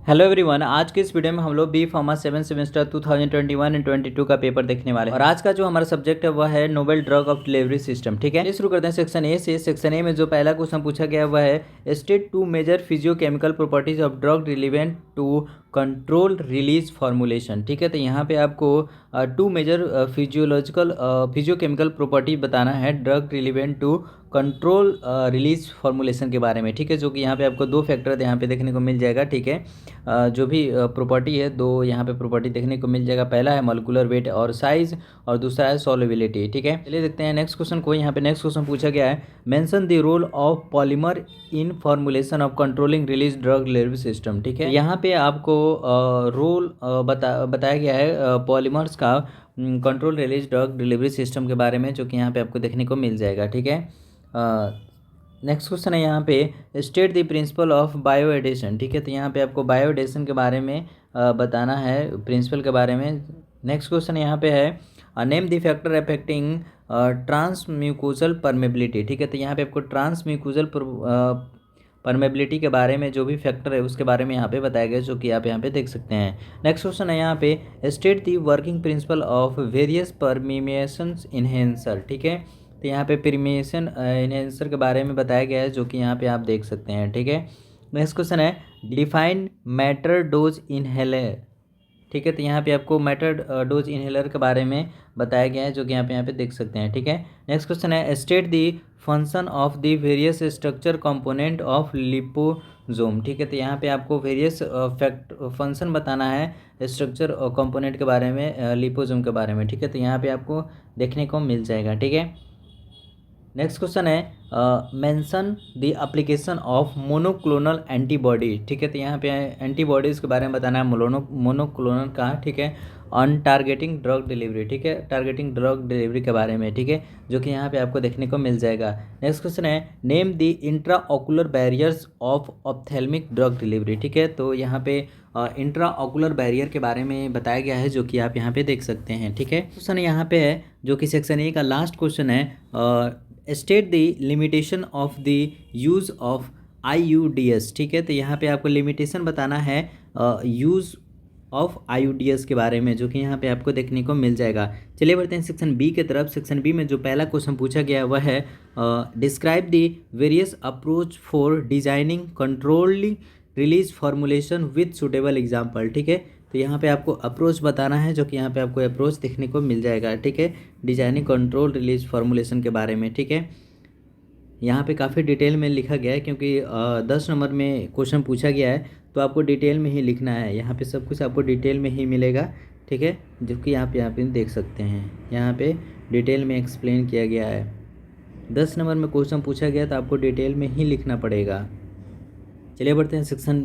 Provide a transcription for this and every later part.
Hello everyone, आज के इस वीडियो में हम लोग बी फार्मा 7 सेमेस्टर 2021 एंड 22 का पेपर देखने वाले हैं। और आज का जो हमारा सब्जेक्ट है वह है novel drug of delivery system. ठीक है, शुरू करते हैं सेक्शन ए से। सेक्शन ए में जो पहला क्वेश्चन पूछा गया वह है state two major physicochemical properties of drug relevant to control release formulation. ठीक है, तो यहाँ पे आपको टू मेजर फिजियोकेमिकल प्रॉपर्टी बताना है drug relevant to control release formulation के बारे में। ठीक है, जो कि यहाँ पे आपको दो फैक्टर यहाँ पे देखने को मिल जाएगा। ठीक है, जो भी प्रॉपर्टी है, दो यहाँ पे प्रॉपर्टी देखने को मिल जाएगा। पहला है मॉलिक्यूलर वेट और साइज, और दूसरा है सॉल्युबिलिटी। ठीक है, चलिए देखते हैं नेक्स्ट क्वेश्चन को। यहाँ पे नेक्स्ट क्वेश्चन पूछा गया है mention the role of polymer in formulation of controlling release drug delivery system. ठीक है, यहाँ पे आपको रोल बताया गया है पॉलीमर्स का control release drug delivery system के बारे में, जो कि यहाँ पे आपको देखने को मिल जाएगा। ठीक है, नेक्स्ट क्वेश्चन है यहाँ पे state the principle of bioadhesion. ठीक है, तो यहाँ पे आपको बायो एडिशन के बारे में बताना है, प्रिंसिपल के बारे में। नेक्स्ट क्वेश्चन यहाँ पे है name the factor affecting transmucosal permeability. ठीक है, तो यहाँ पे आपको ट्रांसम्यूकोजल परमेबिलिटी के बारे में जो भी फैक्टर है उसके बारे में यहाँ पे बताया गया, जो कि आप यहाँ पे देख सकते हैं। नेक्स्ट क्वेश्चन है यहाँ पे state the working principle of various permeation enhancer. ठीक है, तो यहाँ पे परमीमेशन इन्हेंसर के बारे में बताया गया है, जो कि यहाँ पे आप देख सकते हैं। ठीक है, नेक्स्ट क्वेश्चन है डिफाइन मैटर डोज इनहेलर। ठीक है, तो यहाँ पे आपको मैटर डोज इनहेलर के बारे में बताया गया है, जो कि यहाँ पे देख सकते हैं। ठीक है, नेक्स्ट क्वेश्चन है state the function of the various structure component of liposome. ठीक है, तो यहाँ पे आपको वेरियस फंक्शन बताना है स्ट्रक्चर और कंपोनेंट के बारे में, लिपोसोम के बारे में। ठीक है, तो यहाँ पे आपको देखने को मिल जाएगा। ठीक है, नेक्स्ट क्वेश्चन है mention the application of monoclonal antibody. ठीक है, तो यहाँ पे एंटीबॉडीज़ के बारे में बताना है मोनोक्लोनल का। ठीक है, ऑन टारगेटिंग ड्रग डिलीवरी। ठीक है, टारगेटिंग ड्रग डिलीवरी के बारे में। ठीक है, जो कि यहाँ पे आपको देखने को मिल जाएगा। नेक्स्ट क्वेश्चन है name the intra ocular barriers of ophthalmic drug delivery. ठीक है, तो यहाँ पे इंट्रा ऑकुलर बैरियर के बारे में बताया गया है, जो कि आप यहाँ पे देख सकते हैं। ठीक है, क्वेश्चन यहाँ पे है जो कि सेक्शन ए का लास्ट क्वेश्चन है state the limitation of the use of IUDs। ठीक है, तो यहाँ पे आपको लिमिटेशन बताना है यूज़ ऑफ IUDs के बारे में, जो कि यहाँ पे आपको देखने को मिल जाएगा। चलिए बढ़ते हैं सेक्शन बी की तरफ। सेक्शन बी में जो पहला क्वेश्चन पूछा गया वह है describe the various approach for designing control release formulation with suitable example. ठीक है, तो यहाँ पे आपको अप्रोच बताना है, जो कि यहाँ पे आपको अप्रोच देखने को मिल जाएगा। ठीक है, डिजाइनिंग कंट्रोल रिलीज फॉर्मुलेशन के बारे में। ठीक है, यहाँ पे काफ़ी डिटेल में लिखा गया है, क्योंकि 10 नंबर में क्वेश्चन पूछा गया है, तो आपको डिटेल में ही लिखना है। यहाँ पे सब कुछ आपको डिटेल में ही मिलेगा। ठीक है, जो कि आप यहाँ पे देख सकते हैं, यहाँ पे डिटेल में एक्सप्लेन किया गया है। 10 नंबर में क्वेश्चन पूछा गया तो आपको डिटेल में ही लिखना पड़ेगा। चलिए बढ़ते हैं सेक्शन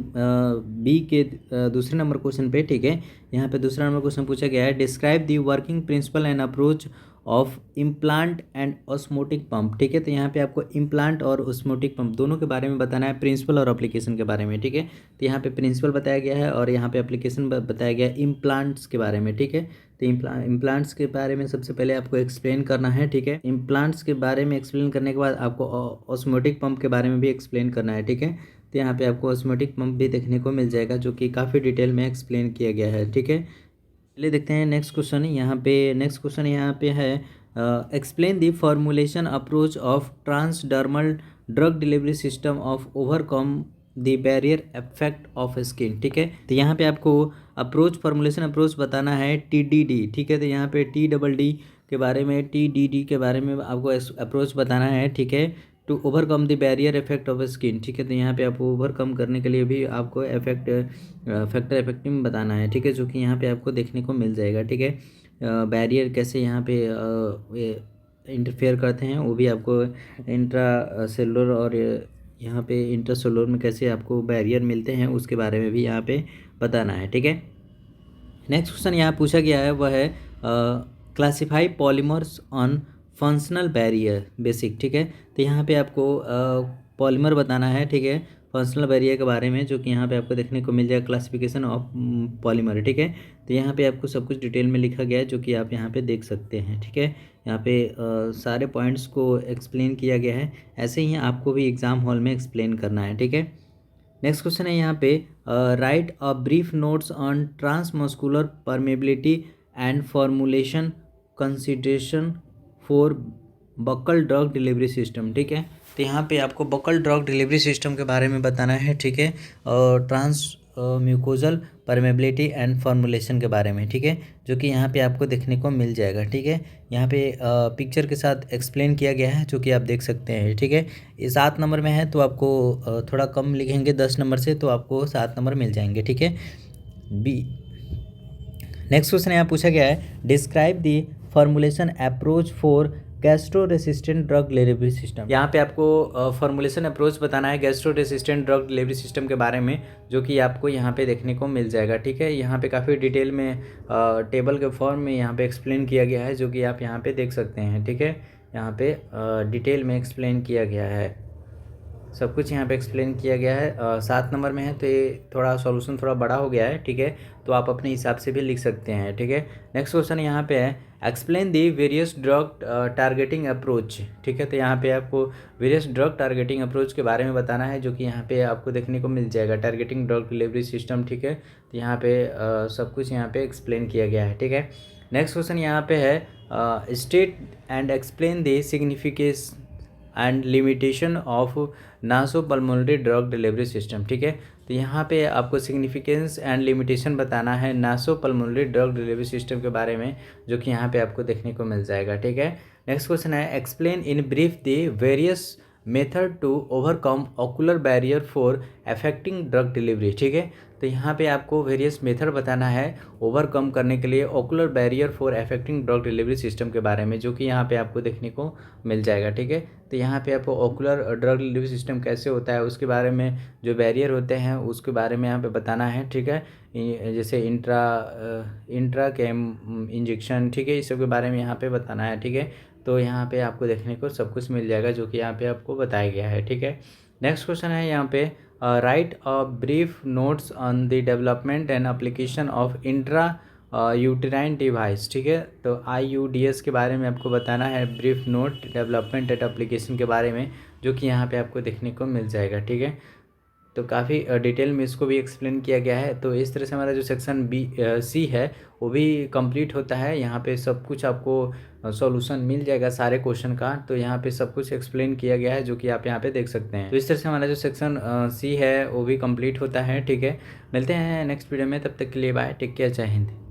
बी के दूसरे नंबर क्वेश्चन पे। ठीक है, यहाँ पे दूसरा नंबर क्वेश्चन पूछा गया है describe the working principle and approach of implant and osmotic pump. ठीक है, तो यहाँ पे आपको इम्प्लांट और ऑस्मोटिक पंप दोनों के बारे में बताना है, प्रिंसिपल और एप्लीकेशन के बारे में। ठीक है, तो यहाँ पे प्रिंसिपल बताया गया है और यहाँ पे एप्लीकेशन बताया गया है इम्प्लांट्स के बारे में। ठीक है, तो इम्प्लांट्स के बारे में सबसे पहले आपको एक्सप्लेन करना है। ठीक है, इम्प्लांट्स के बारे में एक्सप्लेन करने के बाद आपको ऑस्मोटिक पंप के बारे में भी एक्सप्लेन करना है। ठीक है, तो यहाँ पे आपको ऑस्मोटिक पंप भी देखने को मिल जाएगा, जो कि काफ़ी डिटेल में एक्सप्लेन किया गया है। ठीक है, चलिए देखते हैं नेक्स्ट क्वेश्चन। यहाँ पे नेक्स्ट क्वेश्चन यहाँ पे है explain the formulation approach of transdermal drug delivery system of overcome the barrier effect of skin. ठीक है, तो यहाँ पे आपको अप्रोच फॉर्मुलेशन अप्रोच बताना है TDD। ठीक है, तो यहाँ पे TDD के बारे में, TDD के बारे में आपको अप्रोच बताना है। ठीक है, to overcome the barrier effect of skin. ठीक है, तो यहाँ पे आपको ओवरकम करने के लिए भी आपको फैक्टर इफेक्टिव बताना है। ठीक है, जो कि यहाँ पे आपको देखने को मिल जाएगा। ठीक है, बैरियर कैसे यहाँ पे इंटरफेयर करते हैं वो भी आपको इंट्रा सेलुलर और यहाँ पे इंट्रासेलुलर में कैसे आपको बैरियर मिलते हैं उसके बारे में भी यहाँ पे बताना है। ठीक है, नेक्स्ट क्वेश्चन यहाँ पूछा गया है वह है classify polymers on functional barrier basic. ठीक है, तो यहाँ पे आपको पॉलीमर बताना है। ठीक है, फंक्शनल बैरियर के बारे में, जो कि यहाँ पे आपको देखने को मिल जाएगा क्लासिफिकेशन ऑफ पॉलीमर। ठीक है, तो यहाँ पे आपको सब कुछ डिटेल में लिखा गया है, जो कि आप यहाँ पे देख सकते हैं। ठीक है, यहाँ पे सारे पॉइंट्स को एक्सप्लेन किया गया है, ऐसे ही आपको भी एग्ज़ाम हॉल में एक्सप्लेन करना है। ठीक है, नेक्स्ट क्वेश्चन है यहाँ पे write a brief notes on transmuscular permeability and formulation consideration for buccal drug delivery system. ठीक है, तो यहाँ पे आपको बकल ड्रग डिलीवरी सिस्टम के बारे में बताना है। ठीक है, और transmucosal permeability and formulation के बारे में। ठीक है, जो कि यहाँ पे आपको देखने को मिल जाएगा। ठीक है, यहाँ पे पिक्चर के साथ एक्सप्लेन किया गया है, जो कि आप देख सकते हैं। ठीक है, ये 7 नंबर में है, तो आपको थोड़ा कम लिखेंगे 10 नंबर से, तो आपको 7 नंबर मिल जाएंगे। ठीक है, बी नेक्स्ट क्वेश्चन यहाँ पूछा गया है, describe the formulation approach for gastro resistant drug delivery system. यहाँ पे आपको फॉर्मुलेशन अप्रोच बताना है gastro resistant drug delivery system के बारे में, जो कि आपको यहाँ पे देखने को मिल जाएगा। ठीक है, यहाँ पे काफ़ी डिटेल में टेबल के फॉर्म में यहाँ पे एक्सप्लेन किया गया है, जो कि आप यहाँ पे देख सकते हैं। ठीक है, यहाँ पे डिटेल में एक्सप्लेन किया गया है, सब कुछ यहाँ पे एक्सप्लेन किया गया है। 7 नंबर में है, तो ये थोड़ा सॉल्यूशन थोड़ा बड़ा हो गया है। ठीक है, तो आप अपने हिसाब से भी लिख सकते हैं। ठीक है, नेक्स्ट क्वेश्चन यहाँ पे है, explain the various drug targeting approach. ठीक है, तो यहाँ पे आपको वेरियस ड्रग टारगेटिंग अप्रोच के बारे में बताना है, जो कि यहाँ पे आपको देखने को मिल जाएगा, टारगेटिंग ड्रग डिलीवरी सिस्टम। ठीक है, तो यहाँ पे सब कुछ यहाँ पे एक्सप्लेन किया गया है। ठीक है, नेक्स्ट क्वेश्चन यहाँ पे है, state and explain the significance and limitation of nasopulmonary drug delivery system. ठीक है, तो यहाँ पे आपको सिग्निफिकेंस एंड लिमिटेशन बताना है नासोपल्मोनरी ड्रग डिलीवरी सिस्टम के बारे में, जो कि यहाँ पे आपको देखने को मिल जाएगा। ठीक है, नेक्स्ट क्वेश्चन है, explain in brief the various method to overcome ocular barrier for affecting drug delivery. ठीक है, तो यहाँ पे आपको वेरियस मेथड बताना है ओवरकम करने के लिए ocular barrier for affecting drug delivery system के बारे में, जो कि यहाँ पे आपको देखने को मिल जाएगा। ठीक है, तो यहाँ पे आपको ऑकुलर ड्रग डिलीवरी सिस्टम कैसे होता है, उसके बारे में, जो बैरियर होते हैं उसके बारे में यहाँ पे बताना है। ठीक है, जैसे इंट्रा कैम इंजेक्शन। ठीक है, इस सब के बारे में यहाँ पे बताना है। ठीक है, तो यहाँ पे आपको देखने को सब कुछ मिल जाएगा, जो कि यहाँ पे आपको बताया गया है। ठीक है, नेक्स्ट क्वेश्चन है यहाँ पे, write a brief notes on the development and application of intra uterine device. ठीक है, तो IUDS के बारे में आपको बताना है, brief note development and application के बारे में, जो कि यहाँ पे आपको देखने को मिल जाएगा। ठीक है, तो काफ़ी डिटेल में इसको भी एक्सप्लेन किया गया है। तो इस तरह से हमारा जो सेक्शन C है वो भी कंप्लीट होता है। यहाँ पे सब कुछ आपको सॉल्यूशन मिल जाएगा सारे क्वेश्चन का, तो यहाँ पे सब कुछ एक्सप्लेन किया गया है, जो कि आप यहाँ पे देख सकते हैं। तो इस तरह से हमारा जो सेक्शन C है वो भी कंप्लीट होता है। ठीक है, मिलते हैं नेक्स्ट वीडियो में, तब तक के लिए बाय, टेक केयर, जय हिंद।